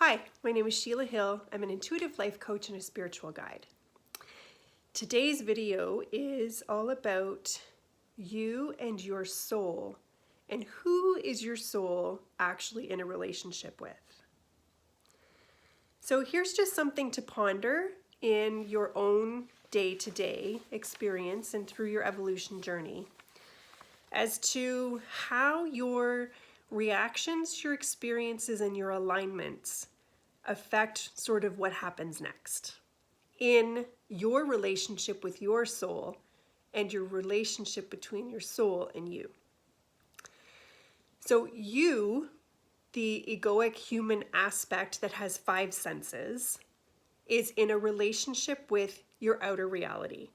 Hi, my name is Sheila Hill. I'm an intuitive life coach and a spiritual guide. Today's video is all about you and your soul, and who is your soul actually in a relationship with. So here's just something to ponder in your own day-to-day experience and through your evolution journey as to how your reactions, your experiences, and your alignments affect sort of what happens next in your relationship with your soul and your relationship between your soul and you. So you, the egoic human aspect that has 5 senses, is in a relationship with your outer reality,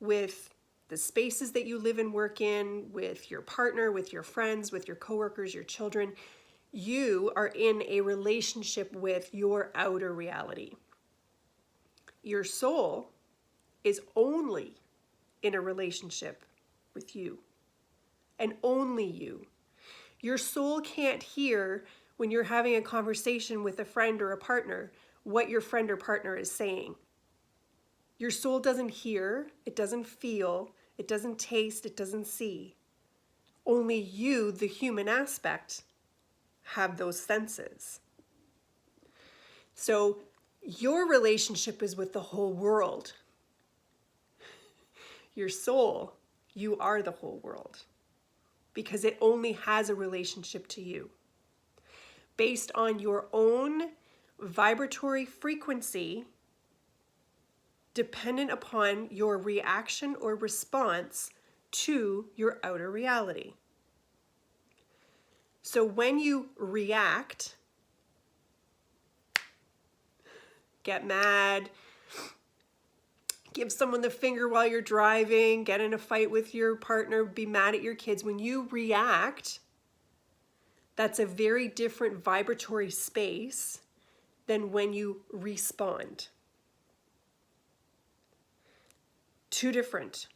with the spaces that you live and work in, with your partner, with your friends, with your coworkers, your children. You are in a relationship with your outer reality. Your soul is only in a relationship with you, and only you. Your soul can't hear when you're having a conversation with a friend or a partner what your friend or partner is saying. Your soul doesn't hear, it doesn't feel, it doesn't taste, it doesn't see. Only you, the human aspect, have those senses. So your relationship is with the whole world. Your soul, you are the whole world, because it only has a relationship to you. Based on your own vibratory frequency, dependent upon your reaction or response to your outer reality. So when you react, get mad, give someone the finger while you're driving, get in a fight with your partner, be mad at your kids, when you react, that's a very different vibratory space than when you respond. Two different.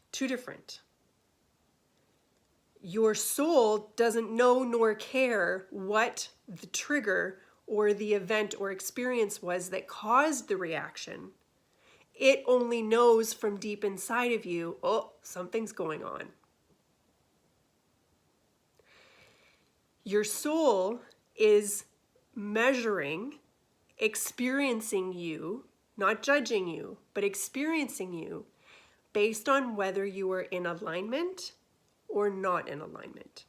Your soul doesn't know nor care what the trigger or the event or experience was that caused the reaction. It only knows from deep inside of you, oh, something's going on. Your soul is measuring, experiencing you, not judging you, but experiencing you based on whether you are in alignment or not in alignment.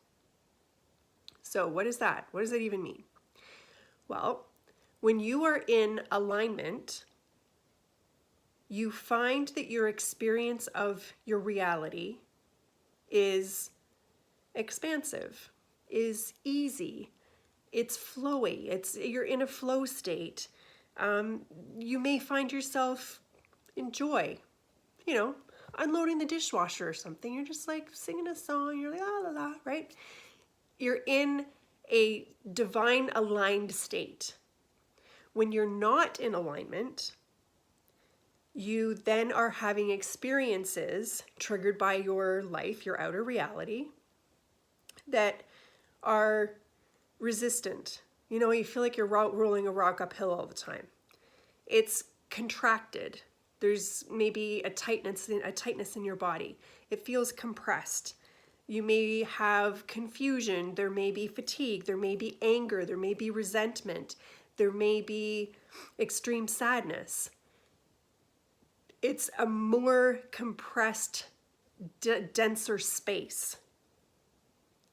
So what is that? What does that even mean? Well, when you are in alignment, you find that your experience of your reality is expansive, is easy, it's flowy, you're in a flow state. You may find yourself in joy, unloading the dishwasher or something. You're just like singing a song, you're like la la la, right? You're in a divine aligned state. When you're not in alignment, you then are having experiences triggered by your life, your outer reality, that are resistant. You feel like you're rolling a rock uphill all the time. It's contracted. There's maybe a tightness in your body. It feels compressed. You may have confusion. There may be fatigue. There may be anger. There may be resentment. There may be extreme sadness. It's a more compressed, denser space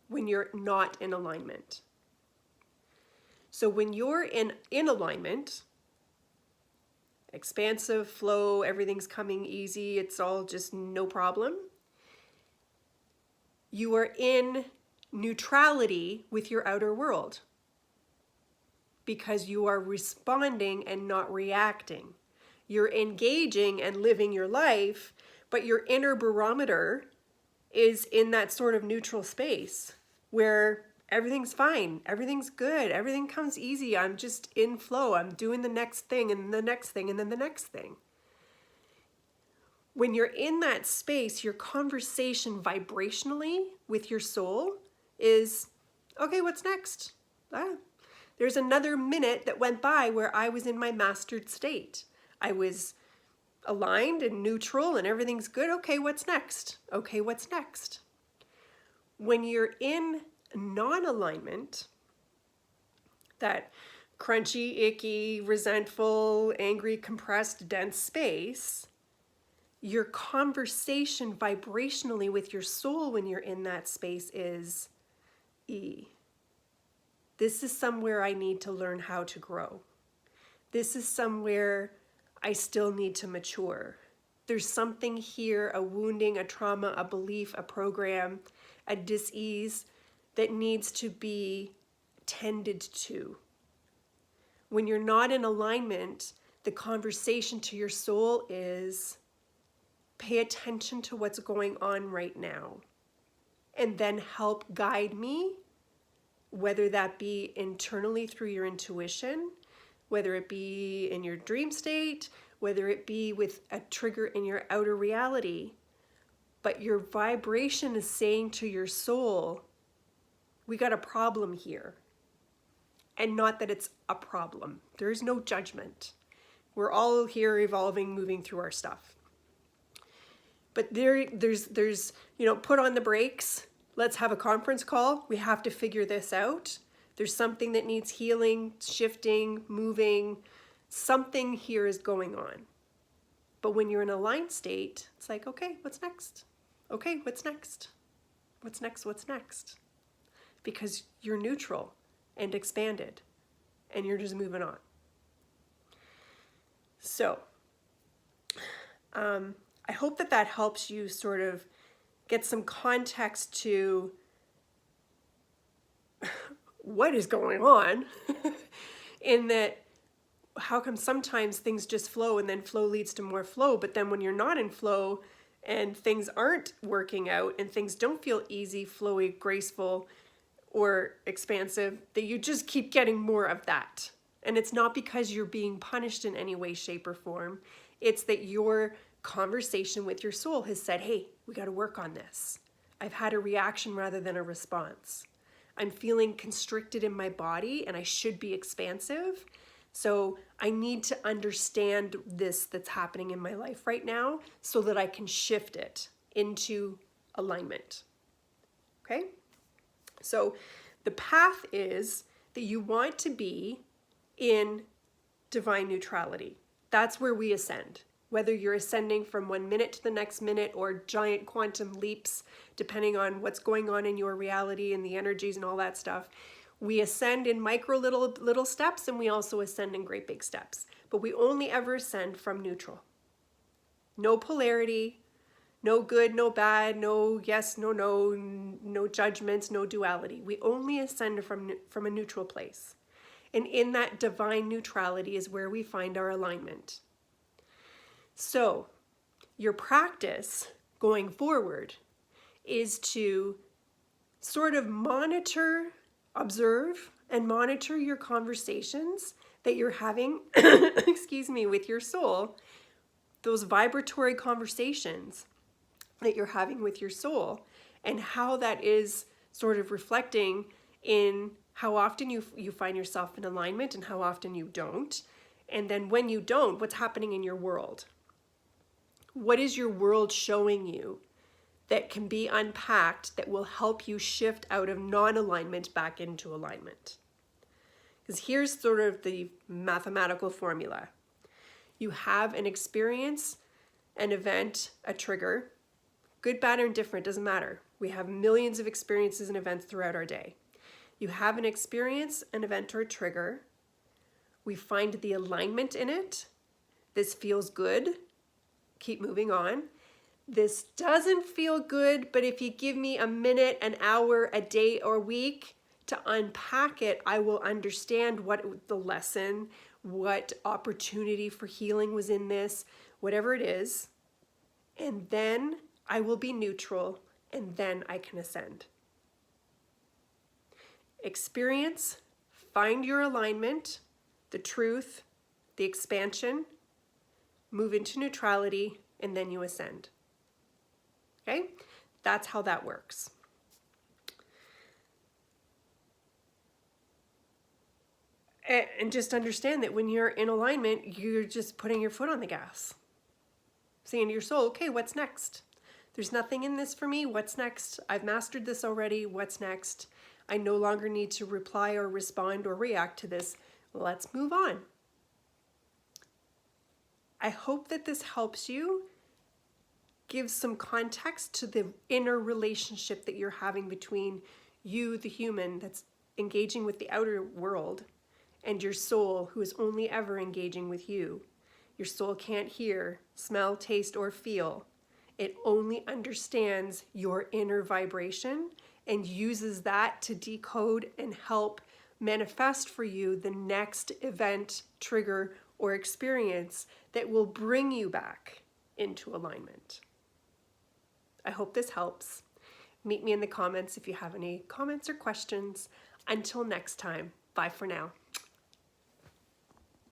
when you're not in alignment. So when you're in alignment, expansive flow, everything's coming easy, it's all just no problem. You are in neutrality with your outer world because you are responding and not reacting. You're engaging and living your life, but your inner barometer is in that sort of neutral space where everything's fine, everything's good, everything comes easy. I'm just in flow. I'm doing the next thing and the next thing and then the next thing. When you're in that space, your conversation vibrationally with your soul is, okay, what's next? There's another minute that went by where I was in my mastered state. I was aligned and neutral and everything's good. Okay, what's next? Okay, what's next? When you're in non-alignment, that crunchy, icky, resentful, angry, compressed, dense space, your conversation vibrationally with your soul when you're in that space is, this is somewhere I need to learn how to grow. This is somewhere I still need to mature. There's something here, a wounding, a trauma, a belief, a program, a dis-ease that needs to be tended to. When you're not in alignment, the conversation to your soul is, pay attention to what's going on right now, and then help guide me, whether that be internally through your intuition, whether it be in your dream state, whether it be with a trigger in your outer reality. But your vibration is saying to your soul, we got a problem here. And not that it's a problem. There's no judgment. We're all here evolving, moving through our stuff. But there's put on the brakes. Let's have a conference call. We have to figure this out. There's something that needs healing, shifting, moving. Something here is going on. But when you're in a aligned state, it's like, okay, what's next? Okay, what's next? What's next? What's next? Because you're neutral and expanded, and you're just moving on. So, I hope that helps you sort of get some context to what is going on in that how come sometimes things just flow and then flow leads to more flow, but then when you're not in flow and things aren't working out and things don't feel easy, flowy, graceful, or expansive, that you just keep getting more of that. And it's not because you're being punished in any way, shape, or form. It's that your conversation with your soul has said, hey, we got to work on this. I've had a reaction rather than a response. I'm feeling constricted in my body and I should be expansive. So I need to understand this that's happening in my life right now so that I can shift it into alignment. Okay? So the path is that you want to be in divine neutrality. That's where we ascend. Whether you're ascending from 1 minute to the next minute or giant quantum leaps, depending on what's going on in your reality and the energies and all that stuff. We ascend in micro little steps, and we also ascend in great big steps. But we only ever ascend from neutral. No polarity, no good, no bad, no yes, no no, no judgments, no duality. We only ascend from a neutral place. And in that divine neutrality is where we find our alignment. So your practice going forward is to sort of observe and monitor your conversations that you're having, with your soul, those vibratory conversations that you're having with your soul, and how that is sort of reflecting in how often you find yourself in alignment and how often you don't. And then when you don't, what's happening in your world? What is your world showing you that can be unpacked that will help you shift out of non-alignment back into alignment? Because here's sort of the mathematical formula. You have an experience, an event, a trigger. Good, bad, or indifferent, doesn't matter. We have millions of experiences and events throughout our day. You have an experience, an event, or a trigger. We find the alignment in it. This feels good. Keep moving on. This doesn't feel good, but if you give me a minute, an hour, a day, or a week to unpack it, I will understand what the lesson, what opportunity for healing was in this, whatever it is. And then I will be neutral, and then I can ascend. Experience, find your alignment, the truth, the expansion, move into neutrality, and then you ascend. Okay? That's how that works. And just understand that when you're in alignment, you're just putting your foot on the gas. Saying to your soul, okay, what's next? There's nothing in this for me. What's next? I've mastered this already. What's next? I no longer need to reply or respond or react to this. Let's move on. I hope that this helps you give some context to the inner relationship that you're having between you, the human that's engaging with the outer world, and your soul, who is only ever engaging with you. Your soul can't hear, smell, taste, or feel. It only understands your inner vibration and uses that to decode and help manifest for you the next event, trigger, or experience that will bring you back into alignment. I hope this helps. Meet me in the comments if you have any comments or questions. Until next time, bye for now.